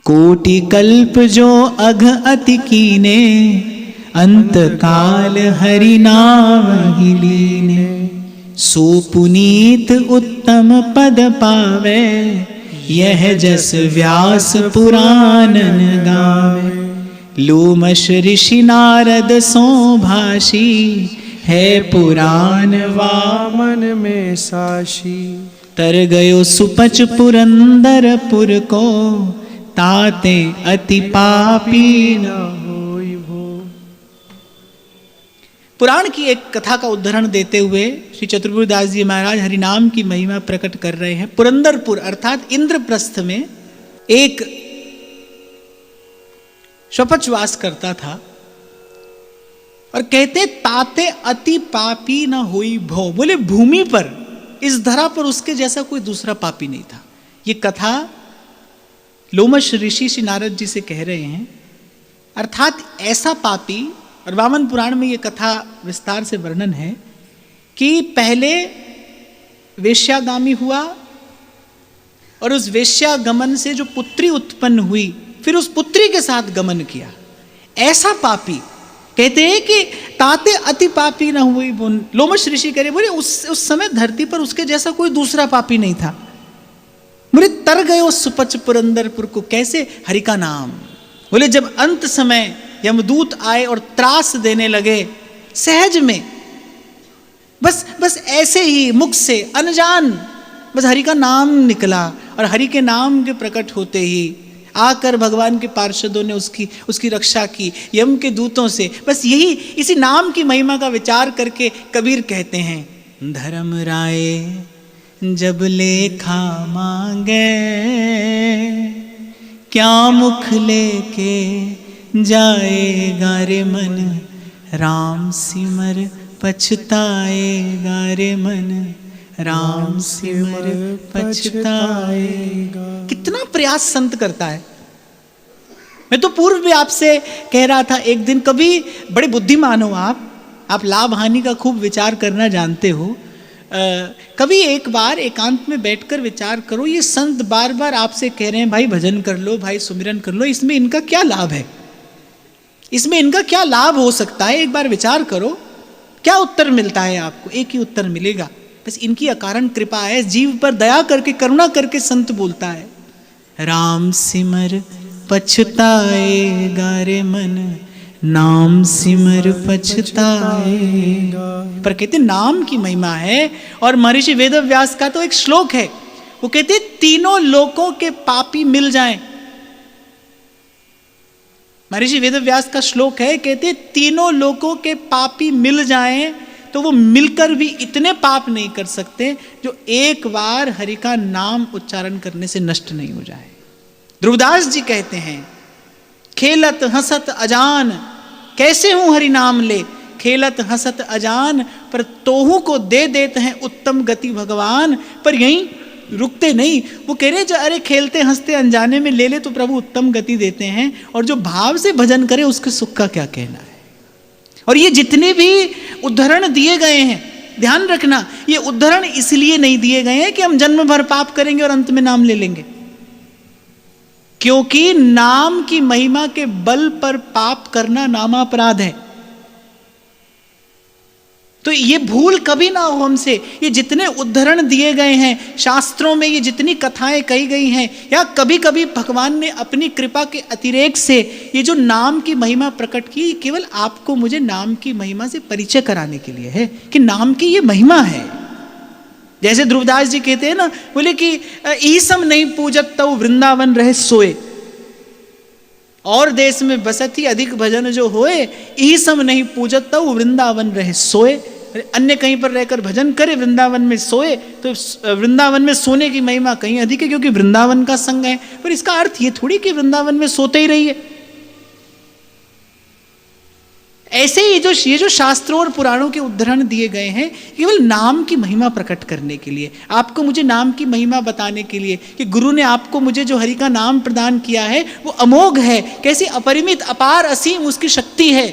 कोटि कल्प जो अघ अति कीने, अंत काल हरि नाम ही लीने। सो पुनीत उत्तम पद पावे, यह जस व्यास पुराणन गावे। लोमश ऋषि नारद सो भाषी, है पुराण वामन में साशी। तर गयो सुपच पुरंदरपुर को, ताते अति पापी न होई भो। पुराण की एक कथा का उदाहरण देते हुए श्री चतुर्भुजदास जी महाराज हरिनाम की महिमा प्रकट कर रहे हैं। पुरंदरपुर अर्थात इंद्रप्रस्थ में एक शपचवास करता था और कहते ताते अति पापी न होई भो। बोले भूमि पर, इस धरा पर उसके जैसा कोई दूसरा पापी नहीं था। ये कथा लोमश ऋषि श्री नारद जी से कह रहे हैं। अर्थात ऐसा पापी, और वामन पुराण में ये कथा विस्तार से वर्णन है कि पहले वेश्यागामी हुआ और उस वेश्यागमन से जो पुत्री उत्पन्न हुई, फिर उस पुत्री के साथ गमन किया। ऐसा पापी कहते हैं कि ताते अति पापी न हुई। लोमश ऋषि कह रहे, बोले उस समय धरती पर उसके जैसा कोई दूसरा पापी नहीं था। बोले तर गयो सुपच पुरंदरपुर को, कैसे? हरि का नाम। बोले जब अंत समय यमदूत आए और त्रास देने लगे सहज में, बस ऐसे ही मुख से अनजान बस हरि का नाम निकला, और हरि के नाम के प्रकट होते ही आकर भगवान के पार्षदों ने उसकी रक्षा की यम के दूतों से। बस यही इसी नाम की महिमा का विचार करके कबीर कहते हैं, धर्म राय जब लेखा मांगे, क्या मुख लेके जाएगा रे मन, राम सिमर पछताएगा रे मन, राम सिमर पछताएगा। कितना प्रयास संत करता है। मैं तो पूर्व भी आपसे कह रहा था एक दिन, कभी बड़े बुद्धिमान हो आप लाभ हानि का खूब विचार करना जानते हो। कभी एक बार एकांत में बैठकर विचार करो, ये संत बार बार आपसे कह रहे हैं भाई भजन कर लो, भाई सुमिरन कर लो, इसमें इनका क्या लाभ है, इसमें इनका क्या लाभ हो सकता है? एक बार विचार करो, क्या उत्तर मिलता है आपको? एक ही उत्तर मिलेगा, बस इनकी अकारण कृपा है। जीव पर दया करके, करुणा करके संत बोलता है, राम सिमर पछताएगा रे मन, नाम सिमर पछताएगा। पर कहते नाम की महिमा है। और महर्षि वेदव्यास का तो एक श्लोक है, वो कहते तीनों लोकों के पापी मिल जाएं। महर्षि वेदव्यास का श्लोक है, कहते तीनों लोकों के पापी मिल जाएं तो वो मिलकर भी इतने पाप नहीं कर सकते जो एक बार हरि का नाम उच्चारण करने से नष्ट नहीं हो जाए। ध्रुवदास जी कहते हैं, खेलत हंसत अजान, कैसे हूं हरि नाम ले, खेलत हंसत अजान, पर तोहू को दे देते हैं उत्तम गति भगवान। पर यहीं रुकते नहीं, वो कह रहे जो अरे खेलते हंसते अनजाने में ले ले तो प्रभु उत्तम गति देते हैं, और जो भाव से भजन करे उसके सुख का क्या कहना है। और ये जितने भी उद्धरण दिए गए हैं, ध्यान रखना, ये उद्धरण इसलिए नहीं दिए गए हैं कि हम जन्म भर पाप करेंगे और अंत में नाम ले लेंगे, क्योंकि नाम की महिमा के बल पर पाप करना नामापराध है। तो ये भूल कभी ना हो हमसे। ये जितने उद्धरण दिए गए हैं शास्त्रों में, ये जितनी कथाएं कही गई हैं, या कभी कभी भगवान ने अपनी कृपा के अतिरेक से ये जो नाम की महिमा प्रकट की, केवल आपको मुझे नाम की महिमा से परिचय कराने के लिए है कि नाम की ये महिमा है। जैसे ध्रुवदास जी कहते हैं ना, बोले कि ईसम नहीं पूजत तव वृंदावन रहे सोए, और देश में बसत ही अधिक भजन जो होए, ईसम नहीं पूजत तव वृंदावन रहे सोए। अन्य कहीं पर रहकर भजन करे, वृंदावन में सोए, तो वृंदावन में सोने की महिमा कहीं अधिक है, क्योंकि वृंदावन का संग है। पर इसका अर्थ ये थोड़ी कि वृंदावन में सोते ही रहिए। ऐसे ही ये जो शास्त्रों और पुराणों के उद्धरण दिए गए हैं, केवल नाम की महिमा प्रकट करने के लिए, आपको मुझे नाम की महिमा बताने के लिए कि गुरु ने आपको मुझे जो हरि का नाम प्रदान किया है वो अमोघ है, कैसी अपरिमित अपार असीम उसकी शक्ति है।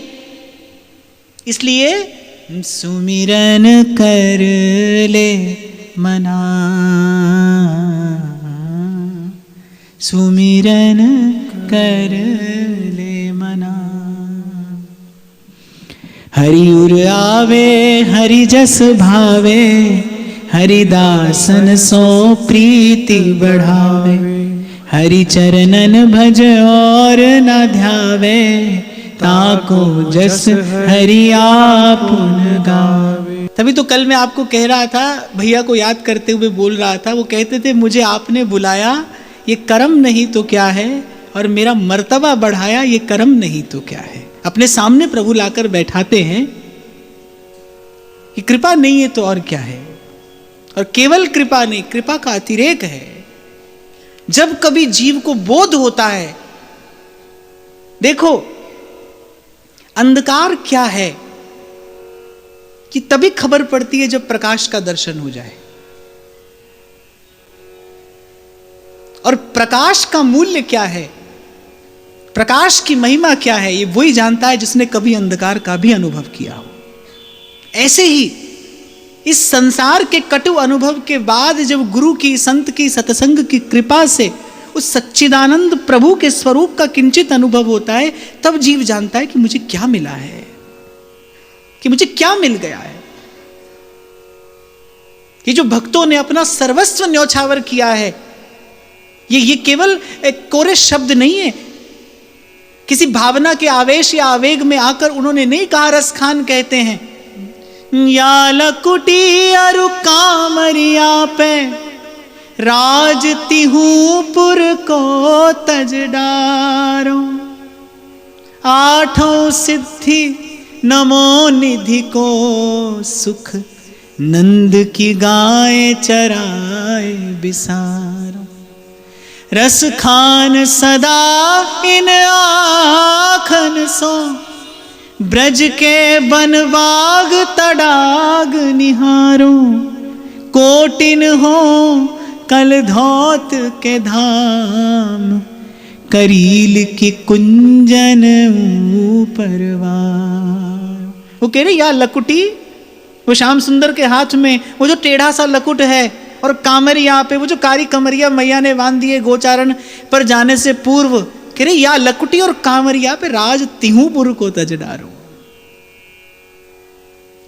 इसलिए सुमिरन कर ले मना, सुमिरन कर ले मना। हरि उर आवे हरि जस भावे, हरिदासन सो प्रीति बढ़ावे। हरि चरणन भज और न ध्यावे, ताको जस हरि आपुन गावे। तभी तो कल मैं आपको कह रहा था, भैया को याद करते हुए बोल रहा था, वो कहते थे मुझे आपने बुलाया ये कर्म नहीं तो क्या है, और मेरा मर्तबा बढ़ाया ये कर्म नहीं तो क्या है। अपने सामने प्रभु लाकर बैठाते हैं, ये कृपा नहीं है तो और क्या है। और केवल कृपा नहीं, कृपा का अतिरेक है। जब कभी जीव को बोध होता है, देखो अंधकार क्या है कि तभी खबर पड़ती है जब प्रकाश का दर्शन हो जाए। और प्रकाश का मूल्य क्या है, प्रकाश की महिमा क्या है, ये वही जानता है जिसने कभी अंधकार का भी अनुभव किया हो। ऐसे ही इस संसार के कटु अनुभव के बाद जब गुरु की, संत की, सत्संग की कृपा से उस सच्चिदानंद प्रभु के स्वरूप का किंचित अनुभव होता है, तब जीव जानता है कि मुझे क्या मिला है, कि मुझे क्या मिल गया है। ये जो भक्तों ने अपना सर्वस्व न्यौछावर किया है, ये केवल एक कोरे शब्द नहीं है। किसी भावना के आवेश या आवेग में आकर उन्होंने नहीं कहा। रस खान कहते हैं, या लकुटी अरु कामरिया पे राज तिहूपुर को तज डारो। आठों सिद्धि नमो निधि को सुख, नंद की गाय चराए बिसारो। रस खान सदा इन आखन सो, ब्रज के बनबाग तड़ाग निहारो। कोटिन हो कल धौत के धाम, करील की कुंजन परवार। वो कह रहे या लकुटी, वो श्याम सुंदर के हाथ में वो जो टेढ़ा सा लकुट है, और कामरिया पे वो जो कारी कमरिया मैया ने बांध दिए गोचारण पर जाने से पूर्व, कह रहे या लकुटी और कामरिया पे राज तिहूपुर को तज डारो।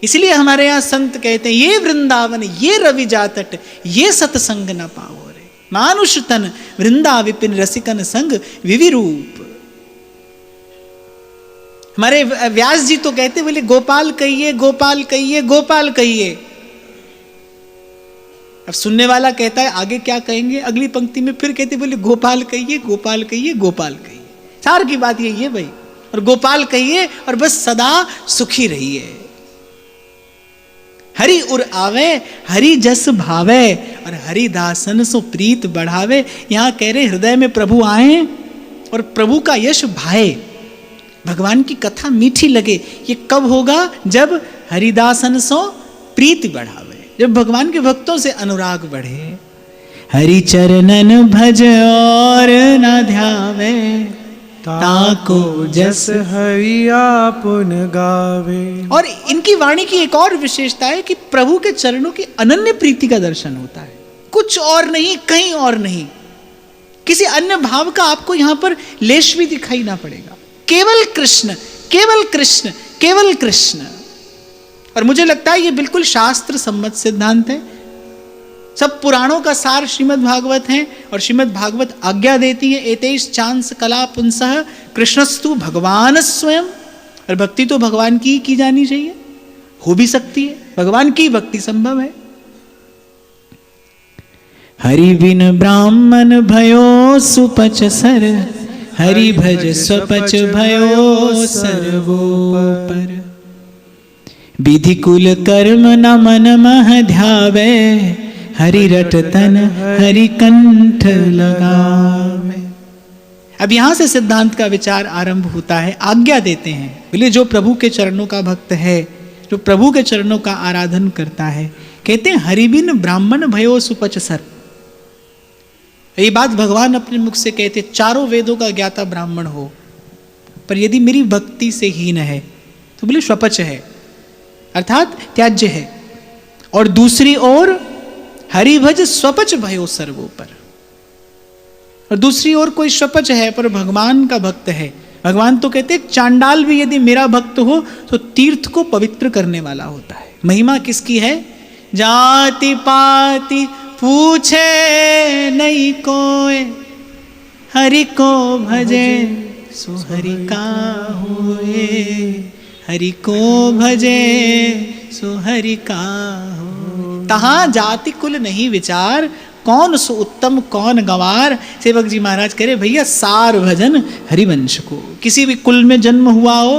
इसलिए हमारे यहां संत कहते हैं, ये वृंदावन, ये रवि जातट, ये सतसंग न पाओ रे। मानुष तन वृंदा विपिन रसिकन संग विविरूप। हमारे व्यास जी तो कहते बोले गोपाल कहिए, गोपाल कहिए, गोपाल कहिए। अब सुनने वाला कहता है आगे क्या कहेंगे, अगली पंक्ति में फिर कहते बोले गोपाल कहिए, गोपाल कहिए, गोपाल कहिए। सार की बात यही है भाई, और गोपाल कहिए और बस सदा सुखी रहिए। हरि उर आवे हरि जस भावे, और हरि दासन सो प्रीत बढ़ावे। यहां कह रहे हृदय में प्रभु आए और प्रभु का यश भाए, भगवान की कथा मीठी लगे। ये कब होगा, जब हरिदासन सो प्रीति बढ़ावे, जब भगवान के भक्तों से अनुराग बढ़े। हरि चरणन भज और न ध्यावे, ताको जस हरि आपुन गावे। और इनकी वाणी की एक और विशेषता है कि प्रभु के चरणों की अनन्य प्रीति का दर्शन होता है। कुछ और नहीं, कहीं और नहीं, किसी अन्य भाव का आपको यहां पर लेश भी दिखाई ना पड़ेगा। केवल कृष्ण, केवल कृष्ण, केवल कृष्ण। और मुझे लगता है ये बिल्कुल शास्त्र सम्मत सिद्धांत है। सब पुराणों का सार श्रीमद् भागवत है, और श्रीमद् भागवत आज्ञा देती है एतेश चांस कला पुंसः कृष्णस्तु भगवान स्वयं। और भक्ति तो भगवान की जानी चाहिए, हो भी सकती है, भगवान की भक्ति संभव है। हरि बिन ब्राह्मण भयो सुपच सर, हरि भज स्वपच भयो सर्वोपर। विधि कुल कर्म न मन मह ध्यावे, हरि रट तन हरि कंठ लगावे। अब यहां से सिद्धांत का विचार आरंभ होता है। आज्ञा देते हैं, बोले जो प्रभु के चरणों का भक्त है, जो प्रभु के चरणों का आराधन करता है, कहते हैं हरि बिन ब्राह्मण भयो सुपच सर। ये बात भगवान अपने मुख से कहते, चारों वेदों का ज्ञाता ब्राह्मण हो, पर यदि मेरी भक्ति से हीन है तो बोले स्वपच है, अर्थात त्याज्य है। और दूसरी ओर हरिभज स्वपच भयो सर्वोपर, और दूसरी ओर कोई शपच है पर भगवान का भक्त है। भगवान तो कहते हैं चांडाल भी यदि मेरा भक्त हो तो तीर्थ को पवित्र करने वाला होता है। महिमा किसकी है? जाति पाति पूछे नहीं कोय, हरि को भजे सो हरि का होए, हरि को भजे सो हरि का हो। तहां जाति कुल नहीं विचार, कौन सो उत्तम कौन गंवार। सेवक जी महाराज कह रहे भैया सार भजन हरिवंश को। किसी भी कुल में जन्म हुआ हो।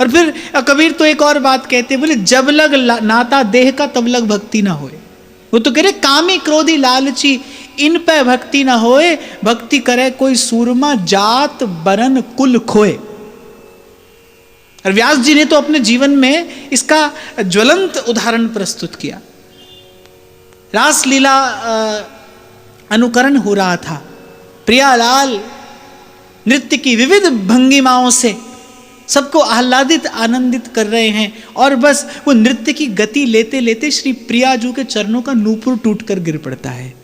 और फिर कबीर तो एक और बात कहते बोले जब लग नाता देह का तब लग भक्ति ना होए। वो तो कह रहे कामी क्रोधी लालची इन पे भक्ति ना होए, भक्ति करे कोई सूरमा जात बरन कुल खोए। और व्यास जी ने तो अपने जीवन में इसका ज्वलंत उदाहरण प्रस्तुत किया। रासलीला अनुकरण हो रहा था, प्रियालाल नृत्य की विविध भंगिमाओं से सबको आह्लादित आनंदित कर रहे हैं और बस वो नृत्य की गति लेते लेते श्री प्रियाजू के चरणों का नूपुर टूटकर गिर पड़ता है।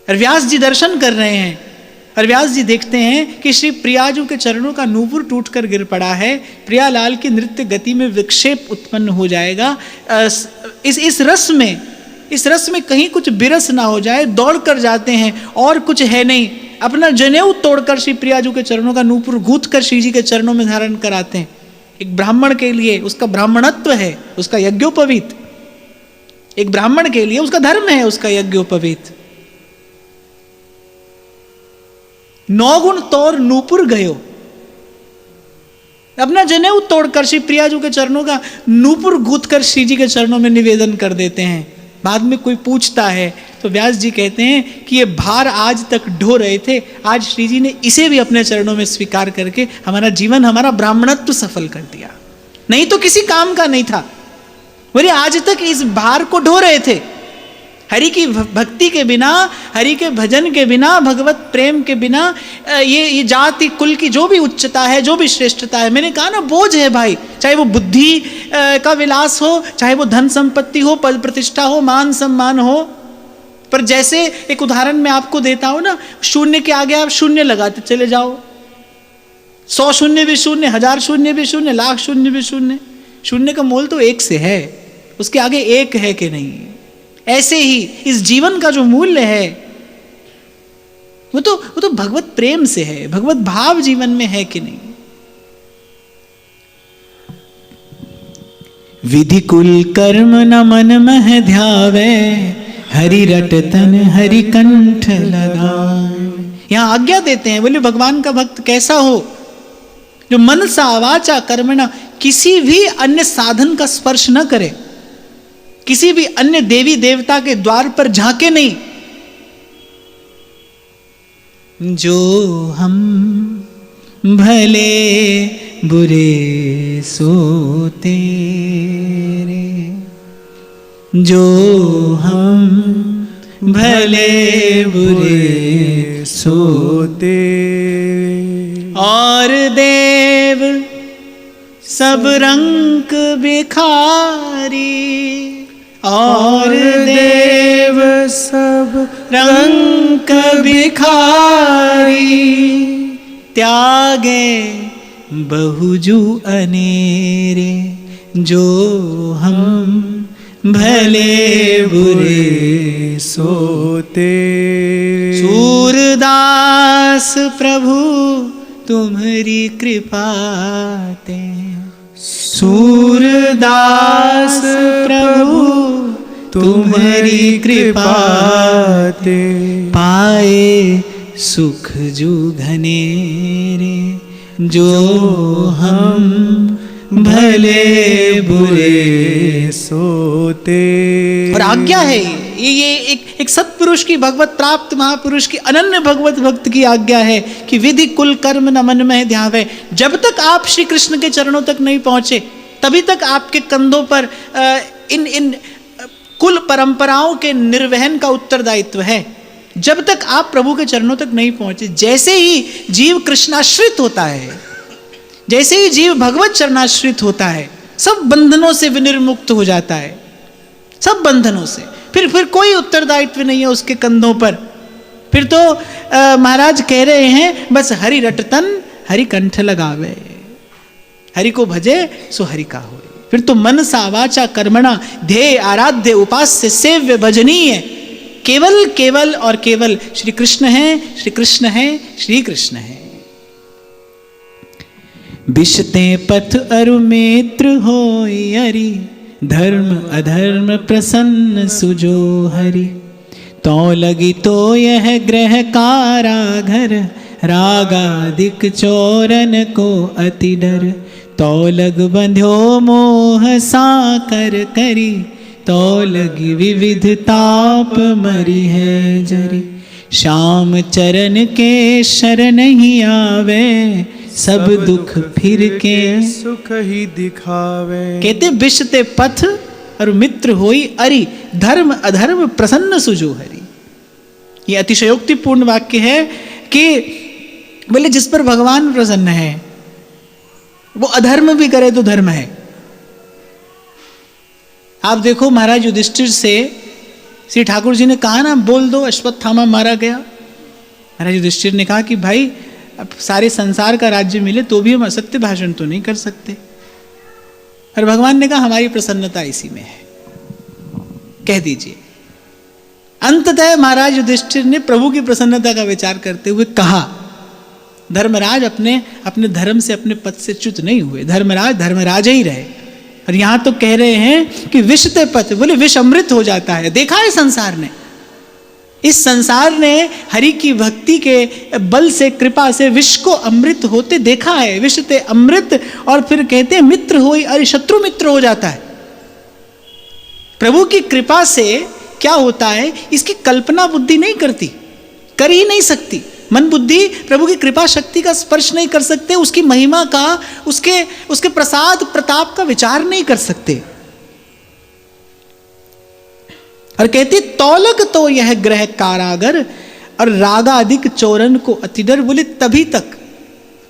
और व्यास जी दर्शन कर रहे हैं और व्यास जी देखते हैं कि श्री प्रियाजू के चरणों का नूपुर टूटकर गिर पड़ा है। प्रियालाल की नृत्य गति में विक्षेप उत्पन्न हो जाएगा। इस रस में कहीं कुछ बिरस ना हो जाए, दौड़ कर जाते हैं और कुछ है नहीं, अपना जनेऊ तोड़कर श्री प्रियाजू के चरणों का नूपुर गूंथ कर श्री जी के चरणों में धारण कराते हैं। एक ब्राह्मण के लिए उसका ब्राह्मणत्व है, उसका यज्ञोपवीत। एक ब्राह्मण के लिए उसका धर्म है, उसका यज्ञोपवीत। 9 गुण तोर नूपुर गयो, अपना जनेऊ तोड़कर श्री प्रियाजू के चरणों का नूपुर गूंथ कर श्री जी के चरणों में निवेदन कर देते हैं। बाद में कोई पूछता है तो व्यास जी कहते हैं कि ये भार आज तक ढो रहे थे, आज श्री जी ने इसे भी अपने चरणों में स्वीकार करके हमारा जीवन, हमारा ब्राह्मणत्व सफल कर दिया। नहीं तो किसी काम का नहीं था। बोले आज तक इस भार को ढो रहे थे। हरि की भक्ति के बिना, हरि के भजन के बिना, भगवत प्रेम के बिना ये जाति कुल की जो भी उच्चता है, जो भी श्रेष्ठता है, मैंने कहा ना बोझ है भाई। चाहे वो बुद्धि का विलास हो, चाहे वो धन संपत्ति हो, पद प्रतिष्ठा हो, मान सम्मान हो। पर जैसे एक उदाहरण मैं आपको देता हूं ना, शून्य के आगे आप शून्य लगाते चले जाओ, 100 शून्य भी शून्य, 1000 शून्य भी शून्य, लाख शून्य भी शून्य। शून्य का मोल तो 1 से है, उसके आगे 1 है कि नहीं। ऐसे ही इस जीवन का जो मूल्य है वो तो भगवत प्रेम से है, भगवत भाव जीवन में है कि नहीं। विधि कुल कर्म न मन मह ध्यावे, हरि रट तन हरि कंठ लगाए। यहां आज्ञा देते हैं, बोले भगवान का भक्त कैसा हो? जो मन सा वाचा कर्मणा किसी भी अन्य साधन का स्पर्श न करे, किसी भी अन्य देवी देवता के द्वार पर झांके नहीं। जो हम भले बुरे सो तेरे, जो हम भले बुरे सो तेरे। और देव सब रंग बिखारी, और देव सब रंग बिखारी। त्यागे बहुजू अनेरे, जो हम भले बुरे सोते। सूरदास प्रभु तुम्हारी कृपा ते, सूरदास प्रभु तुम्हारी कृपा ते। पाए सुख जू घनेरे, जो हम भले बुरे सोते। और आज्ञा है ये एक सत्पुरुष की, भगवत प्राप्त महापुरुष की, अनन्य भगवत भक्त की आज्ञा है कि विधि कुल कर्म न मन में ध्यावे। जब तक आप श्री कृष्ण के चरणों तक नहीं पहुंचे तभी तक आपके कंधों पर इन कुल परंपराओं के निर्वहन का उत्तरदायित्व है। जब तक आप प्रभु के चरणों तक नहीं पहुंचे, जैसे ही जीव कृष्णाश्रित होता है, जैसे ही जीव भगवत चरणाश्रित होता है, सब बंधनों से विनिर्मुक्त हो जाता है, सब बंधनों से। फिर कोई उत्तरदायित्व नहीं है उसके कंधों पर। फिर तो महाराज कह रहे हैं बस हरि रटतन हरि कंठ लगावे, हरि को भजे सो हरि का होए। फिर तो मनसा वाचा कर्मणा ध्येय आराध्य उपास्य सेव्य भजनीय केवल केवल और केवल श्री कृष्ण है, श्री कृष्ण है, श्री कृष्ण है। बिशते पथ अरु मित्र होय हरि, धर्म अधर्म प्रसन्न सुजो हरि। तो लगी तो यह ग्रह कारागर, रागादिक चोरन को अति डर। तो लग बंध्यो मोह साकर करी, तो लगी विविध ताप मरी है जरी। श्याम चरण के शरण ही आवे, सब दुख फिर के सुख ही दिखावे। कहते बिशते पथ और मित्र होई अरि, धर्म अधर्म प्रसन्न सुजो हरि। ये अतिशयोक्तिपूर्ण वाक्य है कि बोले जिस पर भगवान प्रसन्न है वो अधर्म भी करे तो धर्म है। आप देखो महाराज युधिष्ठिर से श्री ठाकुर जी ने कहा ना बोल दो अश्वत्थामा मारा गया। महाराज युधिष्ठिर ने कहा कि भाई अब सारे संसार का राज्य मिले तो भी हम असत्य भाषण तो नहीं कर सकते। और भगवान ने कहा हमारी प्रसन्नता इसी में है, कह दीजिए। अंततः महाराज युधिष्ठिर ने प्रभु की प्रसन्नता का विचार करते हुए कहा, धर्मराज अपने अपने धर्म से अपने पद से च्युत नहीं हुए, धर्मराज धर्मराज ही रहे। और यहां तो कह रहे हैं कि विषते पथ, बोले विष अमृत हो जाता है। देखा है संसार ने, इस संसार ने हरि की भक्ति के बल से कृपा से विष को अमृत होते देखा है। विषते अमृत, और फिर कहते हैं मित्र होई अरे शत्रु मित्र हो जाता है। प्रभु की कृपा से क्या होता है इसकी कल्पना बुद्धि नहीं करती, कर ही नहीं सकती। मन बुद्धि प्रभु की कृपा शक्ति का स्पर्श नहीं कर सकते, उसकी महिमा का, उसके प्रसाद प्रताप का विचार नहीं कर सकते। और कहती तौलक तो यह ग्रह कारागर, और रागादिक चोरन को अतिडर। बोले तभी तक,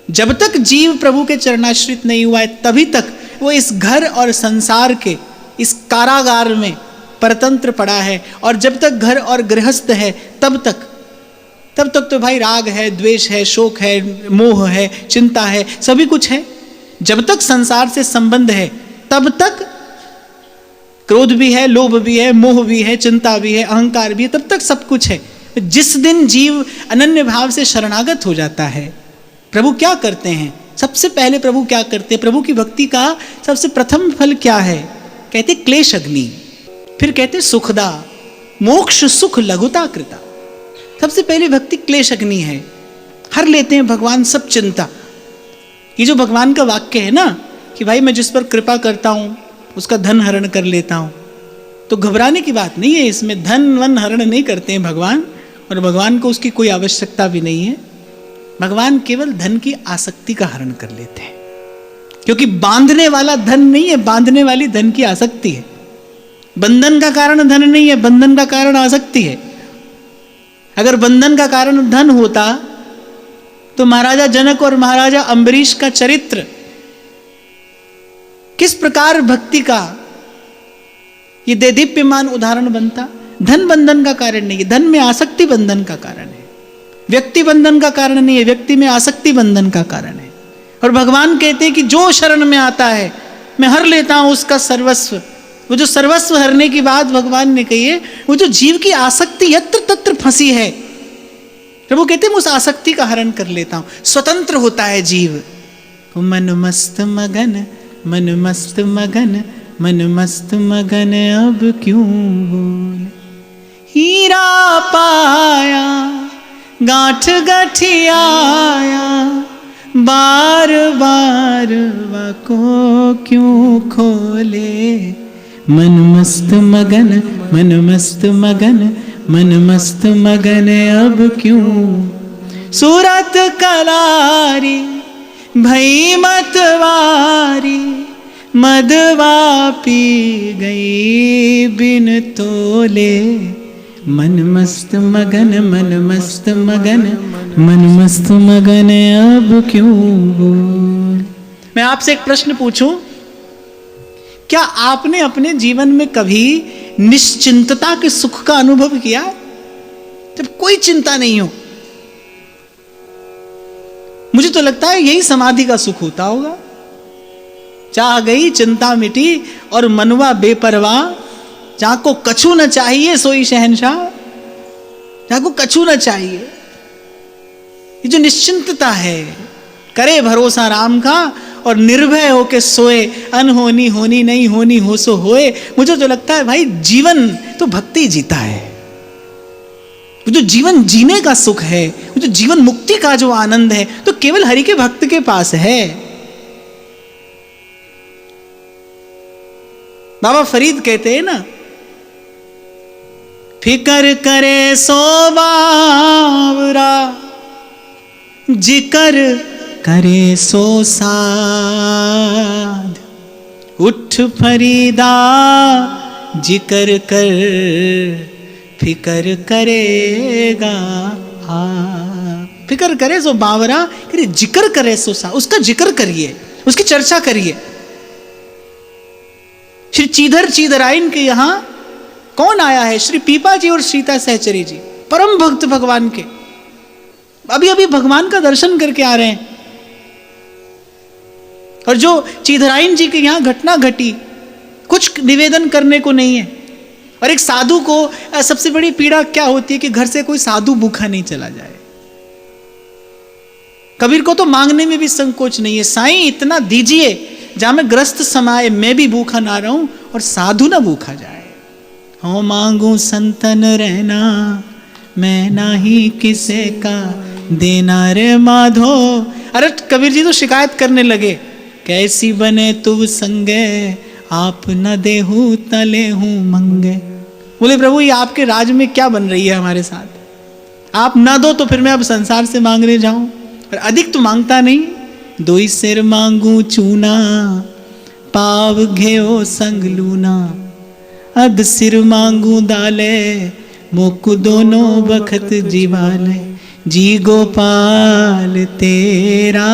जब तक जीव प्रभु के चरणाश्रित नहीं हुआ है तभी तक वो इस घर और संसार के इस कारागार में परतंत्र पड़ा है। और जब तक घर और गृहस्थ है तब तक तो भाई राग है, द्वेष है, शोक है, मोह है, चिंता है, सभी कुछ है। जब तक संसार से संबंध है तब तक क्रोध भी है, लोभ भी है, मोह भी है, चिंता भी है, अहंकार भी है, तब तक सब कुछ है। जिस दिन जीव अनन्य भाव से शरणागत हो जाता है, प्रभु क्या करते हैं? सबसे पहले प्रभु क्या करते हैं? प्रभु की भक्ति का सबसे प्रथम फल क्या है? कहते क्लेश अग्नि, फिर कहते सुखदा, मोक्ष सुख लघुता कृता। सबसे पहले भक्ति क्लेश अग्नि है, हर लेते हैं भगवान सब चिंता। ये जो भगवान का वाक्य है ना कि भाई मैं जिस पर कृपा करता हूं उसका धन हरण कर लेता हूं, तो घबराने की बात नहीं है। इसमें धन वन हरण नहीं करते हैं भगवान, और भगवान को उसकी कोई आवश्यकता भी नहीं है। भगवान केवल धन की आसक्ति का हरण कर लेते हैं, क्योंकि बांधने वाला धन नहीं है, बांधने वाली धन की आसक्ति है। बंधन का कारण धन नहीं है, बंधन का कारण आसक्ति है। अगर बंधन का कारण धन होता तो महाराजा जनक और महाराजा अम्बरीश का चरित्र किस प्रकार भक्ति का ये देदीप्यमान उदाहरण बनता। धन बंधन का कारण नहीं है, धन में आसक्ति बंधन का कारण है। व्यक्ति बंधन का कारण नहीं है, व्यक्ति में आसक्ति बंधन का कारण है। और भगवान कहते हैं कि जो शरण में आता है मैं हर लेता हूं उसका सर्वस्व। वो जो सर्वस्व हरने की बात भगवान ने कही है, वो जो जीव की आसक्ति यत्र तत्र फंसी है, प्रभु कहते हैं मैं उस आसक्ति का हरण कर लेता हूं। स्वतंत्र होता है जीव। मन मस्त मगन, मन मस्त मगन, मन मस्त मगन अब क्यों बोल। हीरा पाया गांठ गठियाया, बार बार वाको क्यों खोले। मन मस्त मगन, मन मस्त मगन, मन मस्त मगन अब क्यों। सूरत कलारी भई मतवारी, मदवा पी गई बिन तोले। मन मस्त मगन, मन मस्त मगन, मन मस्त मगन अब क्यों बोल। मैं आपसे एक प्रश्न पूछूं, क्या आपने अपने जीवन में कभी निश्चिंतता के सुख का अनुभव किया? जब कोई चिंता नहीं हो। मुझे तो लगता है यही समाधि का सुख होता होगा। चाह गई चिंता मिटी और मनवा बेपरवाह, जहां को कछु न चाहिए सोई शहंशाह, जहां को कछु न चाहिए। ये जो निश्चिंतता है, करे भरोसा राम का और निर्भय होके सोए, अनहोनी होनी नहीं होनी हो सो होए। मुझे तो लगता है भाई जीवन तो भक्ति जीता है। वो जो जीवन जीने का सुख है, वो जो जीवन मुक्ति का जो आनंद है, तो केवल हरि के भक्त के पास है। बाबा फरीद कहते हैं ना, फिकर करे सो बावरा, जिकर करे सो साध, उठ फरीदा जिकर कर, फिकर करेगा फिकर करे सो बावरा, जिक्र करे सो सा, उसका जिक्र करिए, उसकी चर्चा करिए। श्री चीधर चीधराइन के यहां कौन आया है? श्री पीपा जी और सीता सहचरी जी, परम भक्त भगवान के, अभी अभी भगवान का दर्शन करके आ रहे हैं। और जो चीधराइन जी के यहां घटना घटी, कुछ निवेदन करने को नहीं है। और एक साधु को सबसे बड़ी पीड़ा क्या होती है कि घर से कोई साधु भूखा नहीं चला जाए। कबीर को तो मांगने में भी संकोच नहीं है, साईं इतना दीजिए जहां मैं ग्रस्त समाये, मैं भी भूखा ना रहूं और साधु ना भूखा जाए। हो मांगू संतन रहना, मैं नाही किसे का देना रे माधो। अरे कबीर जी तो शिकायत करने लगे, कैसी बने तू संगे, आप न देहू तले हूं मंगे। बोले प्रभु ये आपके राज में क्या बन रही है हमारे साथ? आप ना दो तो फिर मैं अब संसार से मांगने जाऊं, और अधिक तो मांगता नहीं। दोई सिर मांगू चूना, पाव घेओ संग लूना, अध सिर मांगू दाले, मोकु दोनों बखत जीवाले। जी गोपाल तेरा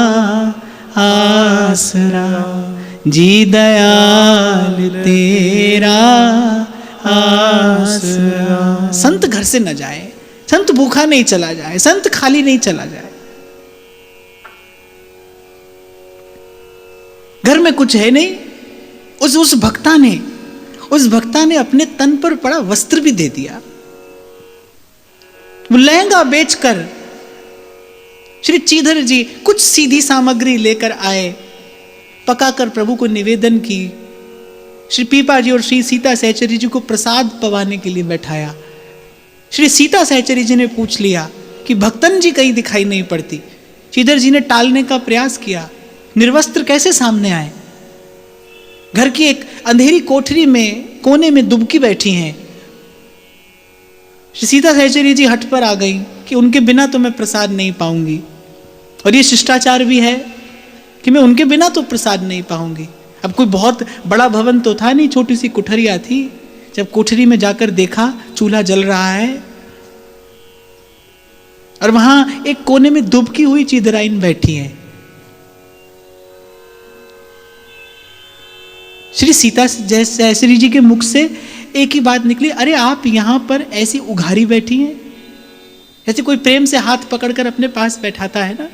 आसरा, जी दयाल तेरा आसरा। संत घर से न जाए, संत भूखा नहीं चला जाए, संत खाली नहीं चला जाए। घर में कुछ है नहीं, उस भक्ता ने अपने तन पर पड़ा वस्त्र भी दे दिया। वो लहंगा बेचकर श्री चीधर जी कुछ सीधी सामग्री लेकर आए, पकाकर प्रभु को निवेदन की। श्री पीपा जी और श्री सीता सहचरी जी को प्रसाद पवाने के लिए बैठाया। श्री सीता सहचरी जी ने पूछ लिया कि भक्तन जी कहीं दिखाई नहीं पड़ती। चीधर जी ने टालने का प्रयास किया, निर्वस्त्र कैसे सामने आए। घर की एक अंधेरी कोठरी में कोने में दुबकी बैठी हैं। श्री सीता सहचरी जी हट पर आ गई कि उनके बिना तो मैं प्रसाद नहीं पाऊंगी, और ये शिष्टाचार भी है कि मैं उनके बिना तो प्रसाद नहीं पाऊंगी। अब कोई बहुत बड़ा भवन तो था नहीं, छोटी सी कुठरिया थी। जब कोठरी में जाकर देखा चूल्हा जल रहा है और वहां एक कोने में दुबकी हुई चीधराइन बैठी है। श्री सीता सहचरी जी के मुख से एक ही बात निकली, अरे आप यहां पर ऐसी उघारी बैठी हैं, जैसे कोई प्रेम से हाथ पकड़कर अपने पास बैठाता है ना।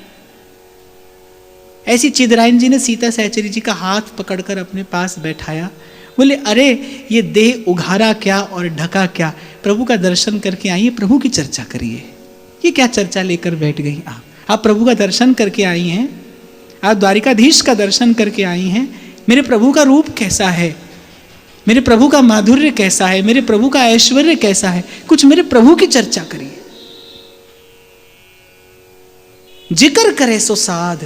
ऐसी चीधराइन जी ने सीता सहचरी जी का हाथ पकड़कर अपने पास बैठाया। बोले अरे ये देह उघारा क्या और ढका क्या, प्रभु का दर्शन करके आइए, प्रभु की चर्चा करिए। ये क्या चर्चा लेकर बैठ गई आप प्रभु का दर्शन करके आई हैं, आप द्वारिकाधीश का दर्शन करके आई हैं। मेरे प्रभु का रूप कैसा है, मेरे प्रभु का माधुर्य कैसा है, मेरे प्रभु का ऐश्वर्य कैसा है, कुछ मेरे प्रभु की चर्चा करिए। जिक्र करे सो साध।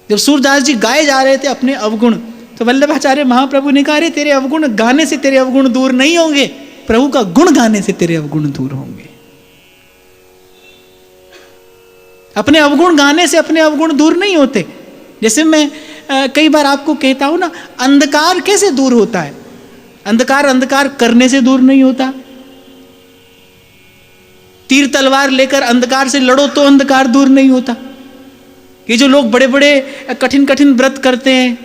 जब सूरदास जी गाए जा रहे थे अपने अवगुण, तो वल्लभाचार्य महाप्रभु ने कहा, अरे तेरे अवगुण गाने से तेरे अवगुण दूर नहीं होंगे, प्रभु का गुण गाने से तेरे अवगुण दूर होंगे। अपने अवगुण गाने से अपने अवगुण दूर नहीं होते। जैसे मैं कई बार आपको कहता हूं ना, अंधकार कैसे दूर होता है? अंधकार करने से दूर नहीं होता। तीर तलवार लेकर अंधकार से लड़ो तो अंधकार दूर नहीं होता। ये जो लोग बड़े बड़े कठिन कठिन व्रत करते हैं,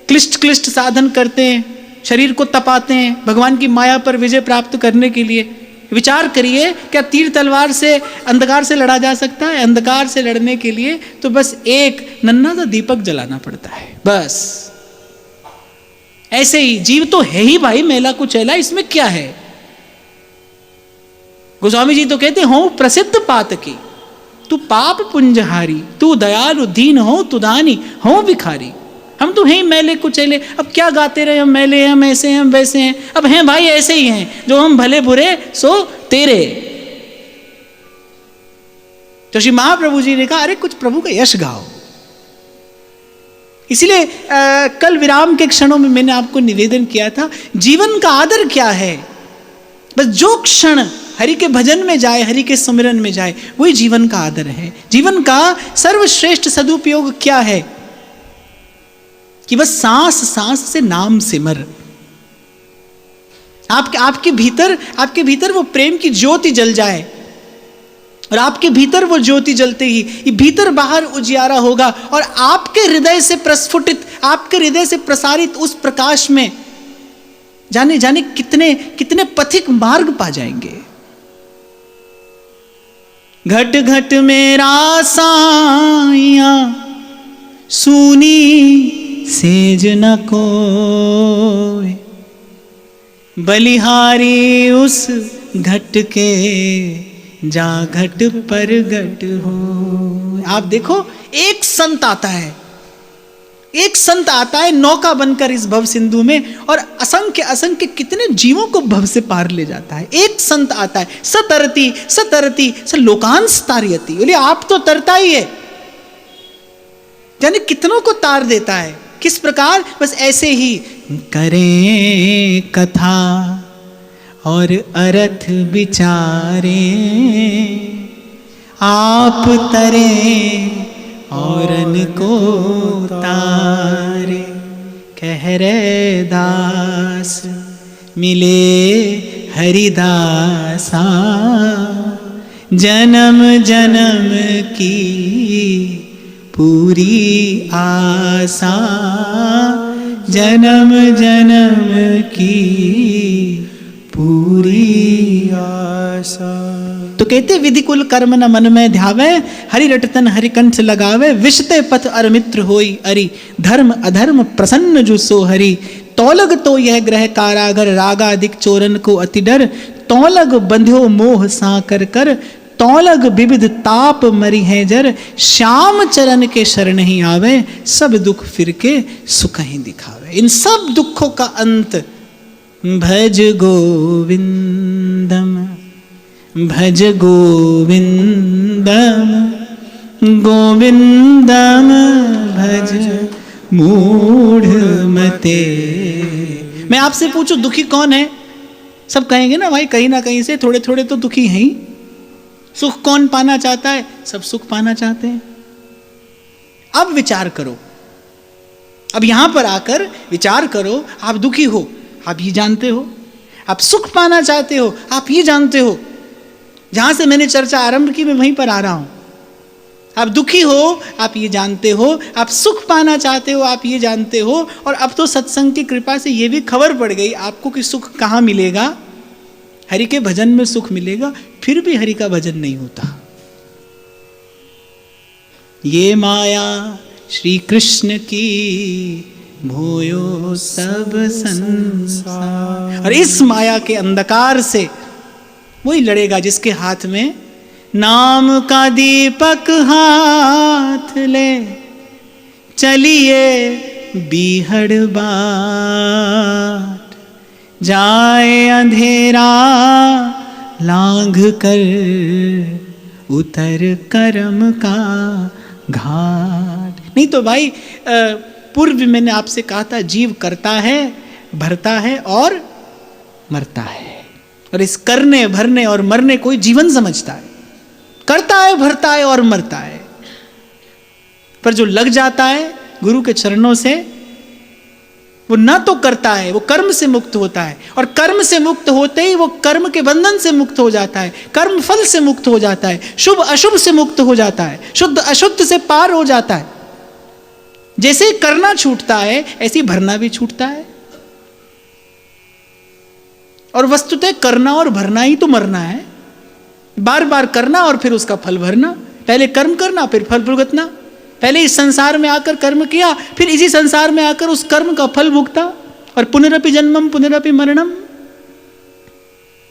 क्लिष्ट साधन करते हैं, शरीर को तपाते हैं भगवान की माया पर विजय प्राप्त करने के लिए, विचार करिए, क्या तीर तलवार से अंधकार से लड़ा जा सकता है? अंधकार से लड़ने के लिए तो बस एक नन्हा सा दीपक जलाना पड़ता है, बस। ऐसे ही जीव तो है ही भाई, मेला कुचैला, इसमें क्या है? गोस्वामी जी तो कहते हो प्रसिद्ध पातकी, तू पाप पुंजहारी, तू दयालु दीन हो, तू दानी हो भिखारी। हम तो हैं मैले कुचैले, अब क्या गाते रहे, हम मैले हैं, हम ऐसे हैं, हम वैसे हैं। अब हैं भाई ऐसे ही हैं, जो हम भले बुरे सो तेरे। तो श्री महाप्रभु जी ने कहा अरे कुछ प्रभु का यश गाओ। इसीलिए कल विराम के क्षणों में मैंने आपको निवेदन किया था, जीवन का आदर क्या है? बस जो क्षण हरि के भजन में जाए, हरि के सुमिरन में जाए, वही जीवन का आदर है। जीवन का सर्वश्रेष्ठ सदुपयोग क्या है? कि बस सांस सांस से नाम सिमर। आपके भीतर वो प्रेम की ज्योति जल जाए, और आपके भीतर वो ज्योति जलते ही ये भीतर बाहर उजियारा होगा, और आपके हृदय से प्रस्फुटित, आपके हृदय से प्रसारित उस प्रकाश में जाने जाने कितने कितने पथिक मार्ग पा जाएंगे। घट घट मेरा साइया सूनी सेज न कोय, बलिहारी उस घट के जा घट पर घट हो। आप देखो एक संत आता है, एक संत आता है नौका बनकर इस भव सिंधु में, और असंख्य असंख्य कितने जीवों को भव से पार ले जाता है। एक संत आता है, सतरती सतरती स लोकांस तारयति, बोले आप तो तरता ही है, यानी कितनों को तार देता है। किस प्रकार? बस ऐसे ही करें कथा और अर्थ विचारे, आप तरे औरन को तारे। कह रे दास मिले हरिदासा, जन्म जन्म की पूरी आशा, जन्म जन्म की पूरी आशा। तो कहते विधि कुल कर्म न मन में ध्यावे, हरि रटतन हरि कंठ लगावे, विषते पथ अर मित्र होई अरि, धर्म अधर्म प्रसन्न जो सो हरि। तौलग तो यह ग्रह कारागर, रागादिक चोरन को अति डर, तौलग बंध्यो मोह साकर कर, तौलग विविध ताप मरी है जर। श्याम चरण के शरण ही आवे, सब दुख फिर के सुख ही दिखावे। इन सब दुखों का अंत भज गोविंदम, भज गोविंदम, गोविंदम भज मूढ़ मते। मैं आपसे पूछूं दुखी कौन है? सब कहेंगे ना भाई, कहीं ना कहीं से थोड़े थोड़े तो दुखी हैं ही। सुख कौन पाना चाहता है? सब सुख पाना चाहते हैं। अब विचार करो, अब यहां पर आकर विचार करो, आप दुखी हो आप ये जानते हो, आप सुख पाना चाहते हो आप ये जानते हो। जहां से मैंने चर्चा आरंभ की मैं वहीं पर आ रहा हूं। आप दुखी हो आप ये जानते हो, आप सुख पाना चाहते हो आप ये जानते हो, और अब तो सत्संग की कृपा से ये भी खबर पड़ गई आपको कि सुख कहाँ मिलेगा। हरि के भजन में सुख मिलेगा, फिर भी हरि का भजन नहीं होता। ये माया श्री कृष्ण की भोयो सब संसार। और इस माया के अंधकार से वही लड़ेगा जिसके हाथ में नाम का दीपक हाथ ले, चलिए बीहड़ बाट, जाए अंधेरा लांघ कर, उतर कर्म का घाट। नहीं तो भाई पूर्व मैंने आपसे कहा था, जीव करता है, भरता है और मरता है, और इस करने भरने और मरने को जीवन समझता है। करता है, भरता है और मरता है, पर जो लग जाता है गुरु के चरणों से, वो ना तो करता है, वो कर्म से मुक्त होता है, और कर्म से मुक्त होते ही वो कर्म के बंधन से मुक्त हो जाता है, कर्म फल से मुक्त हो जाता है, शुभ अशुभ से मुक्त हो जाता है, शुद्ध अशुद्ध से पार हो जाता है। जैसे ही करना छूटता है ऐसे ही भरना भी छूटता है। और वस्तुतः करना और भरना ही तो मरना है। बार बार करना और फिर उसका फल भरना। पहले कर्म करना फिर फल भुगतना। पहले इस संसार में आकर कर्म किया, फिर इसी संसार में आकर उस कर्म का फल भुगता। और पुनरपि जन्मम पुनरपि मरणम।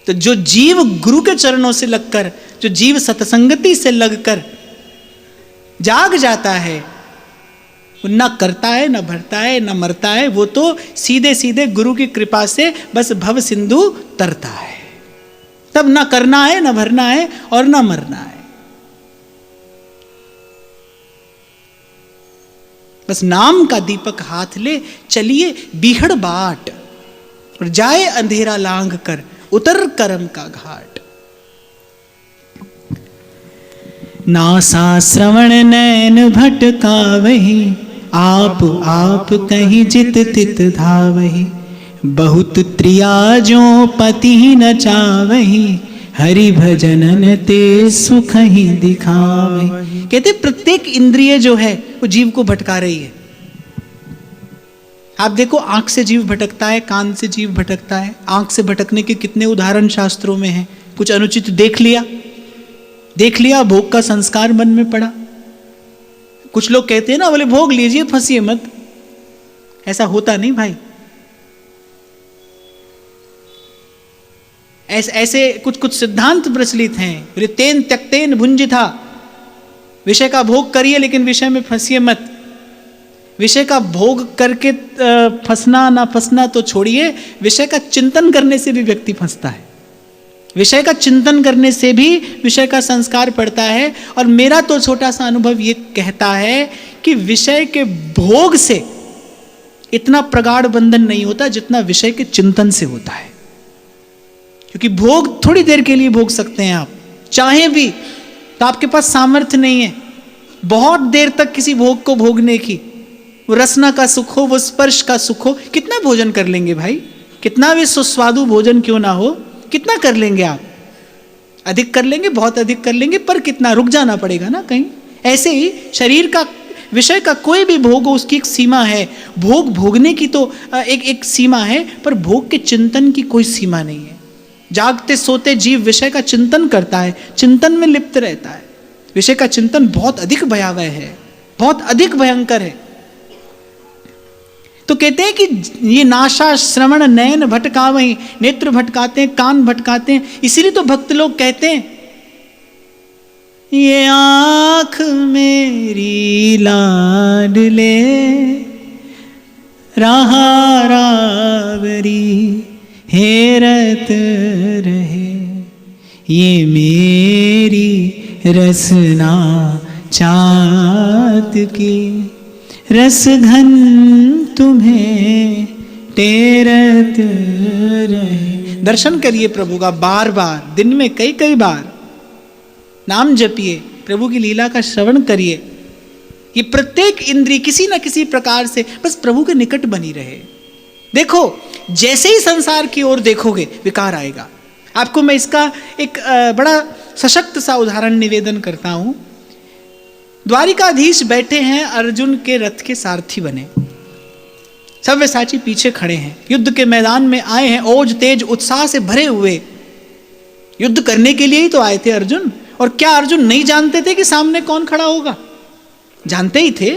तो जो जीव गुरु के चरणों से लगकर, जो जीव सत्संगति से लगकर जाग जाता है, वो न करता है, न भरता है, न मरता है। वो तो सीधे सीधे गुरु की कृपा से बस भव सिंधु तरता है। तब न करना है, न भरना है और न मरना है। बस नाम का दीपक हाथ ले चलिए बीहड़ बाट, और जाए अंधेरा लांघ कर उतर करम का घाट। नासा श्रवण नैन भटकावहि, आप कहीं जित तित धावहि। बहुत त्रियाजो पति न चावहि, हरि भजनन ते सुख ही दिखावहि। कहते प्रत्येक इंद्रिय जो है वो जीव को भटका रही है। आप देखो, आंख से जीव भटकता है, कान से जीव भटकता है। आंख से भटकने के कितने उदाहरण शास्त्रों में हैं। कुछ अनुचित देख लिया, भोग का संस्कार मन में पड़ा। कुछ लोग कहते हैं ना, बोले भोग लीजिए फंसिए मत। ऐसा होता नहीं भाई। ऐसे कुछ सिद्धांत प्रचलित हैं। बोले तेन त्यक्तेन भुंजिथा, विषय का भोग करिए लेकिन विषय में फंसिए मत। विषय का भोग करके फंसना ना फंसना तो छोड़िए, विषय का चिंतन करने से भी व्यक्ति फंसता है। विषय का चिंतन करने से भी विषय का संस्कार पड़ता है। और मेरा तो छोटा सा अनुभव ये कहता है कि विषय के भोग से इतना प्रगाढ़ बंधन नहीं होता जितना विषय के चिंतन से होता है। क्योंकि भोग थोड़ी देर के लिए भोग सकते हैं आप, चाहे भी, तो आपके पास सामर्थ्य नहीं है बहुत देर तक किसी भोग को भोगने की। वो रसना का सुख हो, वो स्पर्श का सुख हो, कितना भोजन कर लेंगे भाई? कितना भी सुस्वादु भोजन क्यों ना हो, कितना कर लेंगे आप? अधिक कर लेंगे, बहुत अधिक कर लेंगे, पर कितना? रुक जाना पड़ेगा ना कहीं। ऐसे ही शरीर का, विषय का कोई भी भोग हो, उसकी एक सीमा है। भोग भोगने की तो एक सीमा है, पर भोग के चिंतन की कोई सीमा नहीं है। जागते सोते जीव विषय का चिंतन करता है, चिंतन में लिप्त रहता है। विषय का चिंतन बहुत अधिक भयावह है, बहुत अधिक भयंकर है। तो कहते हैं कि ये नाशा श्रवण नयन भटकावहि, नेत्र भटकाते हैं, कान भटकाते हैं। इसीलिए तो भक्त लोग कहते हैं, ये आँख मेरी लाडले राहा रावरी हेरत रहे, ये मेरी रसना चात की रस घन तुम्हें टेरत रहे। दर्शन करिए प्रभु का बार बार, दिन में कई कई बार नाम जपिए, प्रभु की लीला का श्रवण करिए। ये प्रत्येक इंद्रिय किसी न किसी प्रकार से बस प्रभु के निकट बनी रहे। देखो, जैसे ही संसार की ओर देखोगे विकार आएगा। आपको मैं इसका एक बड़ा सशक्त सा उदाहरण निवेदन करता हूं। द्वारिकाधीश बैठे हैं, अर्जुन के रथ के सारथी बने, सव्यसाची पीछे खड़े हैं, युद्ध के मैदान में आए हैं, ओज तेज उत्साह से भरे हुए। युद्ध करने के लिए ही तो आए थे अर्जुन। और क्या अर्जुन नहीं जानते थे कि सामने कौन खड़ा होगा? जानते ही थे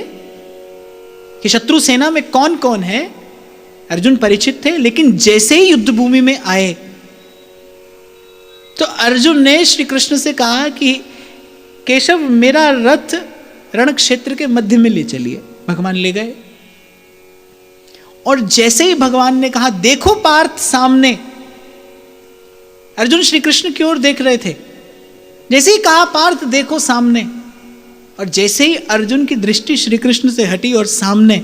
कि शत्रु सेना में कौन कौन है, अर्जुन परिचित थे। लेकिन जैसे ही युद्ध भूमि में आए तो अर्जुन ने श्री कृष्ण से कहा कि केशव, मेरा रथ रण क्षेत्र के मध्य में ले चलिए। भगवान ले गए, और जैसे ही भगवान ने कहा देखो पार्थ सामने, अर्जुन श्री कृष्ण की ओर देख रहे थे। जैसे ही कहा पार्थ देखो सामने, और जैसे ही अर्जुन की दृष्टि श्री कृष्ण से हटी और सामने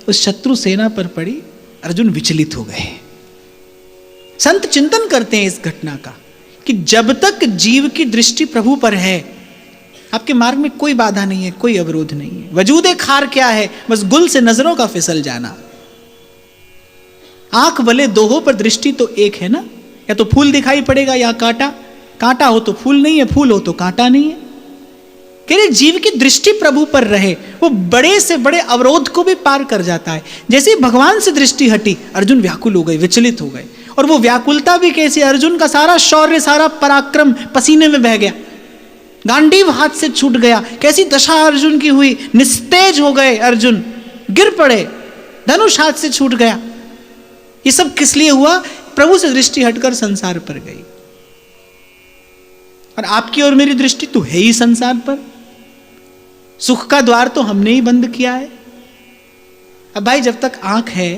उस शत्रु सेना पर पड़ी, अर्जुन विचलित हो गए। संत चिंतन करते हैं इस घटना का कि जब तक जीव की दृष्टि प्रभु पर है, आपके मार्ग में कोई बाधा नहीं है, कोई अवरोध नहीं है। वजूदे खार क्या है? बस गुल से नजरों का फिसल जाना। आंख भले दो हो पर दृष्टि तो एक है ना। या तो फूल दिखाई पड़ेगा या कांटा, कांटा हो तो फूल नहीं है, फूल हो तो कांटा नहीं है। कह रहे जीव की दृष्टि प्रभु पर रहे, वो बड़े से बड़े अवरोध को भी पार कर जाता है। जैसे ही भगवान से दृष्टि हटी, अर्जुन व्याकुल हो गए, विचलित हो गए। और वो व्याकुलता भी कैसी, अर्जुन का सारा शौर्य, सारा पराक्रम पसीने में बह गया, गांडीव हाथ से छूट गया, कैसी दशा अर्जुन की हुई, निस्तेज हो गए अर्जुन, गिर पड़े, धनुष हाथ से छूट गया। ये सब किस लिए हुआ? प्रभु से दृष्टि हटकर संसार पर गई। और आपकी और मेरी दृष्टि तो है ही संसार पर, सुख का द्वार तो हमने ही बंद किया है। अब भाई जब तक आंख है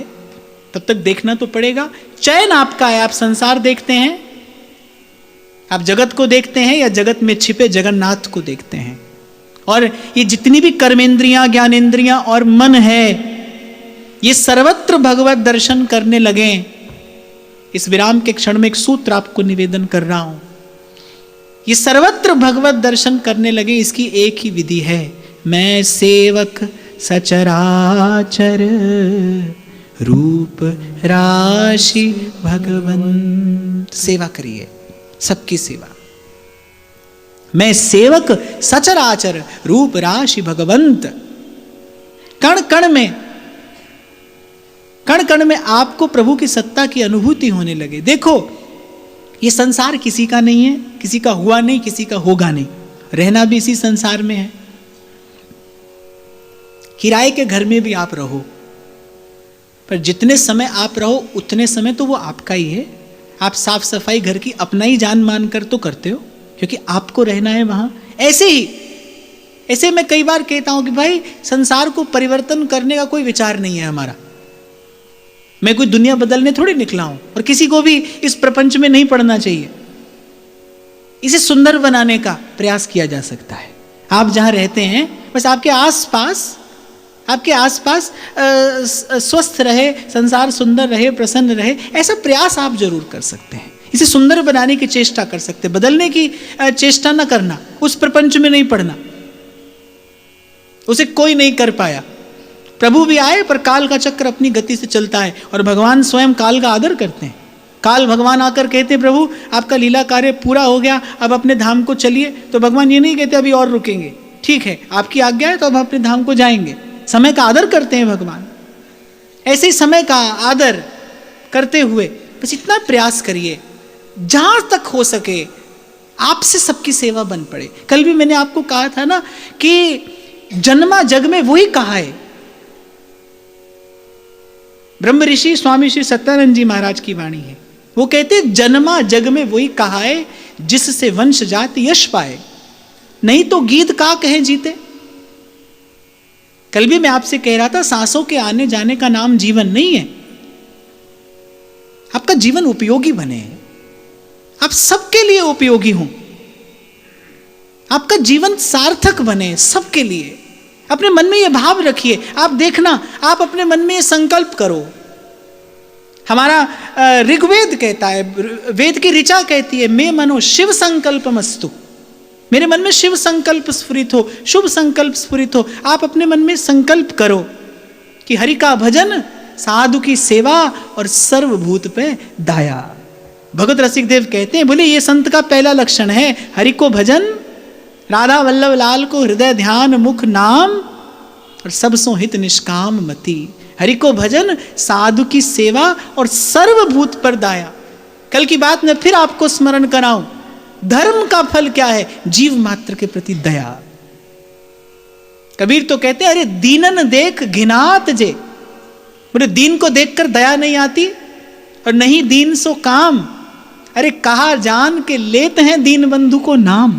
तब तक देखना तो पड़ेगा। चयन आपका है, आप संसार देखते हैं, आप जगत को देखते हैं, या जगत में छिपे जगन्नाथ को देखते हैं। और ये जितनी भी कर्मेंद्रियां, ज्ञानेंद्रियां और मन है, ये सर्वत्र भगवत दर्शन करने लगे। इस विराम के क्षण में एक सूत्र आपको निवेदन कर रहा हूं, ये सर्वत्र भगवत दर्शन करने लगे, इसकी एक ही विधि है, मैं सेवक सचराचर रूप राशि भगवन। सेवा करिए, सबकी सेवा। मैं सेवक सचराचर रूप राशि भगवंत। कण कण में आपको प्रभु की सत्ता की अनुभूति होने लगे। देखो, ये संसार किसी का नहीं है, किसी का हुआ नहीं, किसी का होगा नहीं, रहना भी इसी संसार में है। किराए के घर में भी आप रहो, पर जितने समय आप रहो उतने समय तो वो आपका ही है। आप साफ सफाई घर की अपना ही जान मानकर तो करते हो, क्योंकि आपको रहना है वहां। ऐसे मैं कई बार कहता हूं कि भाई संसार को परिवर्तन करने का कोई विचार नहीं है हमारा। मैं कोई दुनिया बदलने थोड़ी निकला हूं, और किसी को भी इस प्रपंच में नहीं पड़ना चाहिए। इसे सुंदर बनाने का प्रयास किया जा सकता है। आप जहां रहते हैं बस आपके आसपास स्वस्थ रहे, संसार सुंदर रहे, प्रसन्न रहे, ऐसा प्रयास आप जरूर कर सकते हैं। इसे सुंदर बनाने की चेष्टा कर सकते हैं, बदलने की चेष्टा न करना, उस प्रपंच में नहीं पड़ना। उसे कोई नहीं कर पाया। प्रभु भी आए, पर काल का चक्र अपनी गति से चलता है, और भगवान स्वयं काल का आदर करते हैं। काल भगवान आकर कहते हैं, प्रभु आपका लीला कार्य पूरा हो गया, अब अपने धाम को चलिए। तो भगवान ये नहीं कहते अभी और रुकेंगे, ठीक है आपकी आज्ञा है तो अब अपने धाम को जाएंगे। समय का आदर करते हैं भगवान। ऐसे ही समय का आदर करते हुए बस इतना प्रयास करिए जहां तक हो सके आपसे सबकी सेवा बन पड़े। कल भी मैंने आपको कहा था ना कि जन्मा जग में वही कहा है। ब्रह्म ऋषि स्वामी श्री सत्यानंद जी महाराज की वाणी है। वो कहते जन्मा जग में वही कहा है, जिससे वंश जाति यश पाए, नहीं तो गीत का कहे जीते। कल भी मैं आपसे कह रहा था, सांसों के आने जाने का नाम जीवन नहीं है। आपका जीवन उपयोगी बने, आप सबके लिए उपयोगी हों, आपका जीवन सार्थक बने सबके लिए। अपने मन में यह भाव रखिए। आप देखना, आप अपने मन में यह संकल्प करो। हमारा ऋग्वेद कहता है, वेद की ऋचा कहती है, मैं मनो शिव संकल्पमस्तु। मेरे मन में शिव संकल्प स्फुरित हो, शुभ संकल्प स्फुरित हो। आप अपने मन में संकल्प करो कि हरि का भजन, साधु की सेवा और सर्वभूत पे दया। भगवत रसिक देव कहते हैं, बोले ये संत का पहला लक्षण है, हरि को भजन, राधा वल्लभ लाल को हृदय ध्यान मुख नाम, और सब सो हित निष्काम मति। हरि को भजन, साधु की सेवा और सर्वभूत पर दया। कल की बात मैं फिर आपको स्मरण कराऊं, धर्म का फल क्या है? जीव मात्र के प्रति दया। कबीर तो कहते हैं, अरे दीनन देख घिनात जे। बोले दीन को देखकर दया नहीं आती, और नहीं दीन सो काम। अरे कहा जान के लेते हैं दीन बंधु को नाम।